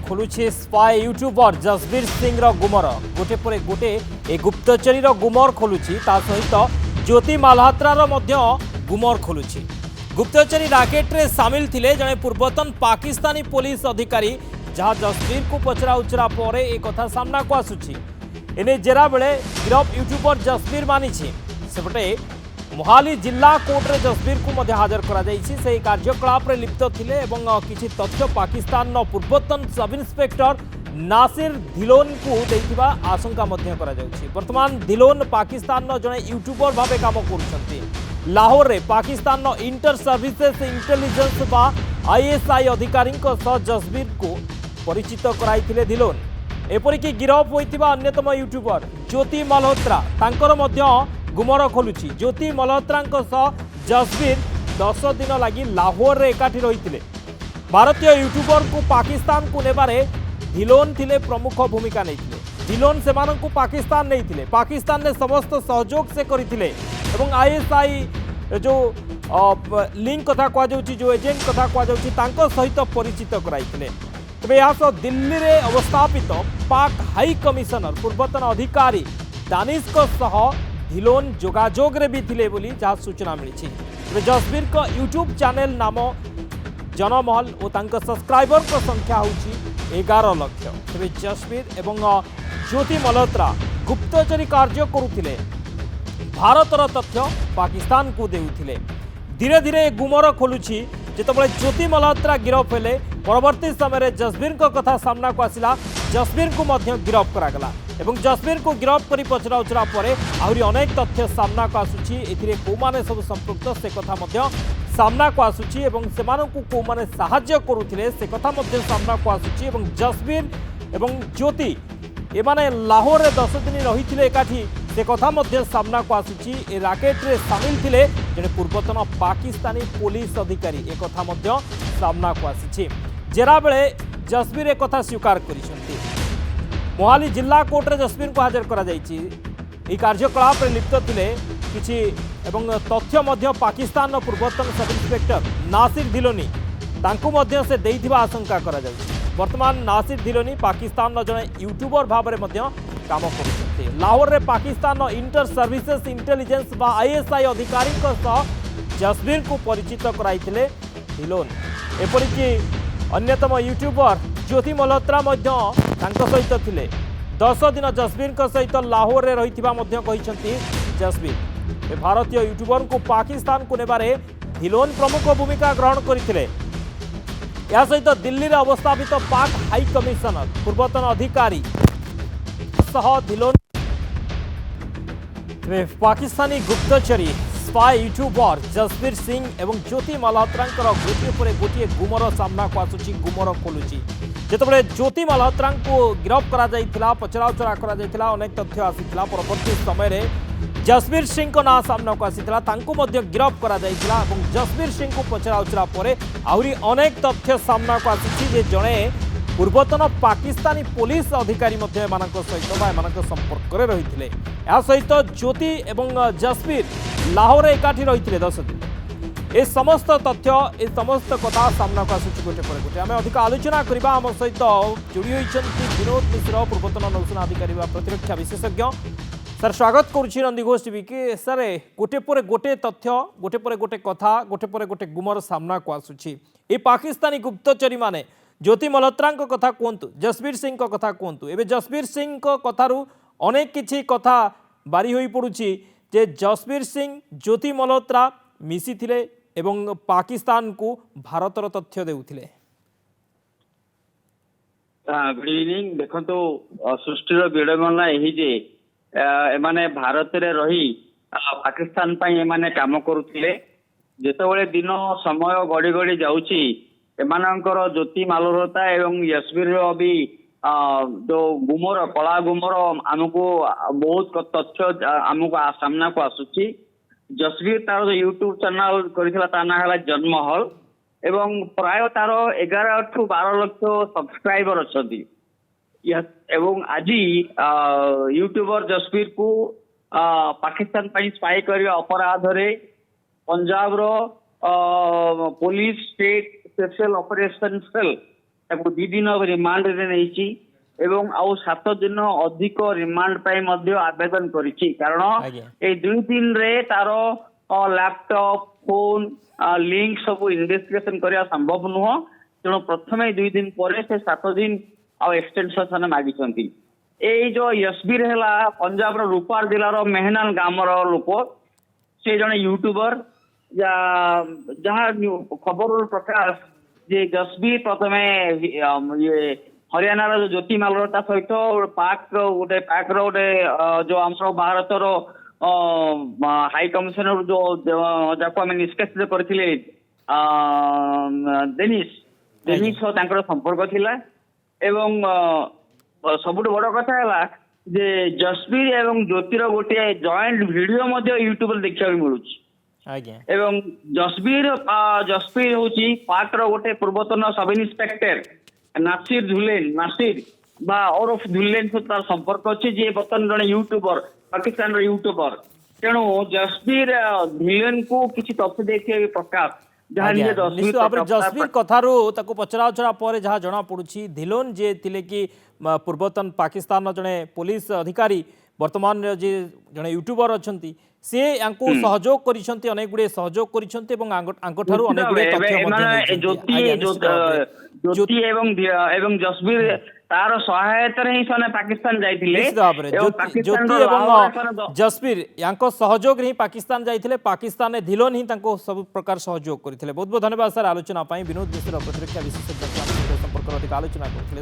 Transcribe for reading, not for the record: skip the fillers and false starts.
खोलुछि spy YouTuber Jasbir Singh रो गुमर गोटे पर गोटे ए गुप्तचरी रो गुमर खोलुछि ता सहित ज्योति मालहात्रा रो मध्य गुमर खोलुछि। गुप्तचरी राकेट रे सामिल थिले जने पूर्वतन पाकिस्तानी पुलिस अधिकारी जहाँ जसबीर को पचरा उचरा पर ए कथा सामना को आसुछि। एने जेरा बेले गिरफ यूट्यूबर जसबीर मानिछि सेपटे मोहाली जिला कोर्ट रे जसबीर को मध्य हाजर करा जाइछि। से कार्यकलाप रे लिप्त थिले एवं किछि तथ्य पाकिस्तान नो पूर्वतन सब इन्स्पेक्टर नासिर धिलोन को देइथिबा आशंका मध्य करा जाउछि। वर्तमान धिलोन पाकिस्तान नो जने यूट्यूबर भाबे काम करूछन्ति। लाहौर रे पाकिस्तान नो इंटर सर्विसेस इंटेलिजेंस बा आईएसआई अधिकारी सह जसबीर को परिचित कराइथिले धिलोन। एपरिकी गिरफ होइथिबा अन्यतम यूट्यूबर ज्योति मल्होत्रा तांकर मध्य गुमर खोलुछि। ज्योति मल्होत्रा सह जसबीर 10 दिन लगी लाहौर रे एकाठी रहिथिले। भारतीय यूट्यूबर को पाकिस्तान को नेबारे धिलोन थिले प्रमुख भूमिका नैथिले। धिलोन सेमानंकु पाकिस्तान नैथिले। पाकिस्तान ने समस्त सहयोग से करिथिले एवं आईएसआई जो लिंक कथा कह जाउछि जो एजेंट कथा कह जाउछि तांको सहित परिचित कराइथिले। तबे यास दिल्ली रे अवस्थापित पाक हाई कमिशनर पूर्वतन अधिकारी दानिश को सह धिलोन जोगाजोग रे भी थिले बोली जहाँ सूचना मिली। तबे जसबीर को यूट्यूब चैनल नाम जनमहल और तांको सब्सक्राइबर को संख्या होची 11 लाख। तबे जसबीर एवं ज्योति मल्होत्रा गुप्तचरी कार्य करुथिले। भारतर तथ्य पाकिस्तान को देउथिले। धीरे धीरे गुमर खोलुछि। जेतबळे ज्योति मल्होत्रा गिरफ हेले परवर्ती समय जसबीर को कथा सामना को आसिला। जसबीर को मध्य गिरफ करागला एवं जसबीर को गिरफ करी पचरा उचरा परे आहुरी अनेक तथ्य सामना को आसुछि। एथिरे कोमाने सब संपृक्त से कथा मध्य सामना को आसुछि एवं सेमानकु कोमाने सहाय्य करुथिले से कथा मध्य सामना को आसुछि। एवं जसबीर एवं ज्योति एमाने लाहौर रे 10 दिन रहिथिले एकाठी से कथा मध्य सामना को आसुछि। ए राकेट रे सामिल थिले जने पूर्वतन पाकिस्तानी पुलिस अधिकारी ए कथा मध्य सामना को आसिछि। जेरा बेले जसबीर ए कथा स्वीकार करिसंती। मोहाली जिला कोर्ट रे जसबीर को हाजर करा जाइछि। ए कार्यकलाप रे लिप्त थिले किछि एवं तथ्य मध्य पाकिस्तान नो पूर्वतन सब इन्स्पेक्टर नासिर धिलोनी तांकु मध्य से देइथिबा आशंका करा जाउछि। वर्तमान नासिर धिलोनी पाकिस्तान नो जने यूट्यूबर भाबरे मध्य काम करुछन्ति। लाहौर रे पाकिस्तान नो इंटर सर्विसेस इंटेलिजेंस बा आईएसआई अधिकारी सह जसबीर को परिचित कराइथिले धिलोन। एपरिकी अन्यतम यूट्यूबर ज्योति मल्होत्रा मध्य तांको सहित थिले। 10 दिन जसबीर सहित लाहौर रे रहिथिबा मध्य कहिसंती जसबीर। भारतीय यूट्यूबर को पाकिस्तान को नेबारे धिलोन प्रमुख भूमिका ग्रहण करथिले। या सहित दिल्ली रे अवस्थापित पाक हाई कमिशनर पूर्वतन अधिकारी सह धिलोन पाकिस्तानी गुप्तचरी स्पाई यूट्यूबर जसबीर सिंह एवं ज्योति मल्होत्रा गोटे पर गोटे गुमर सामना को आसुछि। गुमर खोलुछि। जेतबळे ज्योति मल्होत्रा को गिरफ करा जाइथिला पचरा उचरा करा जाइथिला अनेक तथ्य आसिथिला। परवर्ती समय रे जसबीर सिंह को ना सामना को आसिथिला तांको मध्य गिरफ करा जाइथिला एवं जसबीर सिंह को पचरा उचरा परे आहुरी अनेक तथ्य सामना को आसिछि जे जणे पूर्वतन पाकिस्तानी पुलिस अधिकारी मध्य एमानक सहित बा एमानक संपर्क रे रहिथिले। या सहित ज्योति एवं जसबीर लाहौर एकाठी रहिथिले 10 दिन। ए समस्त तथ्य ए समस्त कथा सामना को आसुछि गोटे पर गोटे। आमे अधिक आलोचना करबा हम सहित जोड़ी होइछन्ति विनोद मिश्र पूर्वतन नौसेना अधिकारी बा प्रतिरक्षा विशेषज्ञ। सर स्वागत करुछि नंदीघोष टीवी के। सर गोटे पर गोटे तथ्य गोटे पर गोटे कथा गोटे पर गोटे गुमर सामना को आसुछि। ए पाकिस्तानी गुप्तचरी माने ज्योति मल्होत्रा कथा कहतु जसबीर सिंह कथा कहतु एवं जसबीर सिंह कथारू अनेक किछि कथा बारी होई पड़ुछि जे जसबीर सिंह ज्योति मल्होत्रा मिसी थिले एवं पाकिस्तान को भारतर तथ्य देउथिले। Good evening. देखो सृष्टिर विडंबना यही जे एमाने भारत रे रही पाकिस्तान पई एमाने काम करुथिले। जेतेबेले दिन समय गड़ी गड़ी जाउछि एमानंकर ज्योति मल्होत्रा एवं जसबीर भी जो गुमर कला गुमर आमको बहुत तथ्य आमको सामना को आसुछि। जसबीर तार जो यूट्यूब चैनल करथिला ता ना हला जनमहल एवं प्राय तार 11 ठू 12 लाख सब्सक्राइबर अछथि। एवं आज यूट्यूबर जसबीर को पाकिस्तान पई स्पाई करिया अपराध रे पंजाब रो police state special operation cell ତାକୁ 2 ଦିନ ରିମାଣ୍ଡରେ ନେଇଛି ଏବଂ ଆଉ 7 ଦିନ ଅଧିକ ରିମାଣ୍ଡ ପାଇଁ ମଧ୍ୟ ଆବେଦନ କରିଛି କାରଣ ଆଜ୍ଞା। ଏଇ 2 ଦିନରେ ତାର ଲ୍ୟାପଟପ୍ ଫୋନ ଲିଙ୍କ ସବୁ ଇନଭେଷ୍ଟିଗେସନ କରିବା ସମ୍ଭବ ନୁହଁ ତେଣୁ ପ୍ରଥମେ 2 ଦିନ ପରେ ସେ 7 ଦିନ ଆଉ ଏକ୍ସଟେନସନ ସେମାନେ ମାଗିଛନ୍ତି। ଏଇ ଯୋଉ ୟଶବୀର ହେଲା ପଞ୍ଜାବର ରୂପାର ଜିଲ୍ଲାର ମେହନାନ ଗ୍ରାମର ଲୋକ ସେ ଜଣେ ୟୁଟ୍ୟୁବର ଯାହା ଖବର ପ୍ରକାଶ ଯେ ଯଶବୀର ପ୍ରଥମେ ହରିୟାଣାର ଯୋଉ ଜ୍ୟୋତି ମାଲହୋତ୍ରା ସହିତ ପାକର ଗୋଟେ ଯୋଉ ଆମର ଭାରତର ହାଇ କମିଶନର ଯୋଉ ଯାକୁ ଆମେ ନିଷ୍କାସିତ କରିଥିଲେ ଡେନିସ ତାଙ୍କର ସମ୍ପର୍କ ଥିଲା ଏବଂ ସବୁଠୁ ବଡ କଥା ହେଲା ଯେ ଯଶବୀର ଏବଂ ଜ୍ୟୋତିର ଗୋଟିଏ ଜଏଣ୍ଟ ଭିଡିଓ ମଧ୍ୟ ୟୁଟ୍ୟୁବରେ ଦେଖିବାକୁ ମିଳୁଛି ଆଜ୍ଞା। ଏବଂ ଯଶବୀର ହଉଛି ପାକର ଗୋଟେ ପୂର୍ବତନ ସବ ଇନ୍ସପେକ୍ଟର ନାସିର ବା ଓରଫ ଧୁଲେନ ସହିତ ତାର ସମ୍ପର୍କ ଅଛି ଯିଏ ବର୍ତ୍ତମାନ ଜଣେ ୟୁଟ୍ୟୁବର ପାକିସ୍ତାନର ୟୁଟ୍ୟୁବର ତେଣୁ ଯଶବୀର ଧୁଲେନକୁ କିଛି ତଥ୍ୟ ଦେଇଥିବେ ପ୍ରକାଶ ଯାହା ନିଜେ ନିଶ୍ଚିତ ଭାବରେ ଯଶବୀର କଥାରୁ ତାକୁ ପଚରାଉଚରା ପରେ ଯାହା ଜଣା ପଡୁଛି ଧିଲୋନ ଯିଏ ଥିଲେ କି ପୂର୍ବତନ ପାକିସ୍ତାନର ଜଣେ ପୋଲିସ ଅଧିକାରୀ ବର୍ତ୍ତମାନ ଯେ ଜଣେ ୟୁଟ୍ୟୁବର ଅଛନ୍ତି ସେ ୟାଙ୍କୁ ସହଯୋଗ କରିଛନ୍ତି ଅନେକ ଗୁଡିଏ ସହଯୋଗ କରିଛନ୍ତି ଏବଂ ଆଙ୍କଠାରୁ ଅନେକ ଗୁଡିଏ ତଥ୍ୟ ମଧ୍ୟ ଜ୍ୟୋତି ଏବଂ ଯଶବୀର ତାର ସହାୟତାରେ ହିଁ ସେମାନେ ପାକିସ୍ତାନ ଯାଇଥିଲେ ନିଶ୍ଚିତ ଭାବରେ ଜ୍ୟୋତି ଏବଂ ଯଶବୀର ୟାଙ୍କ ସହଯୋଗରେ ହିଁ ପାକିସ୍ତାନ ଯାଇଥିଲେ ପାକିସ୍ତାନରେ ଧିଲୋନ ହିଁ ତାଙ୍କୁ ସବୁ ପ୍ରକାର ସହଯୋଗ କରିଥିଲେ। ବହୁତ ବହୁତ ଧନ୍ୟବାଦ ସାର୍ ଆଲୋଚନା ପାଇଁ ବିନୋଦ ମିଶ୍ର ପ୍ରତିରକ୍ଷା ବିଶେଷଜ୍ଞ ସମ୍ପର୍କରେ ଅଧିକ ଆଲୋଚନା କରୁଥିଲେ।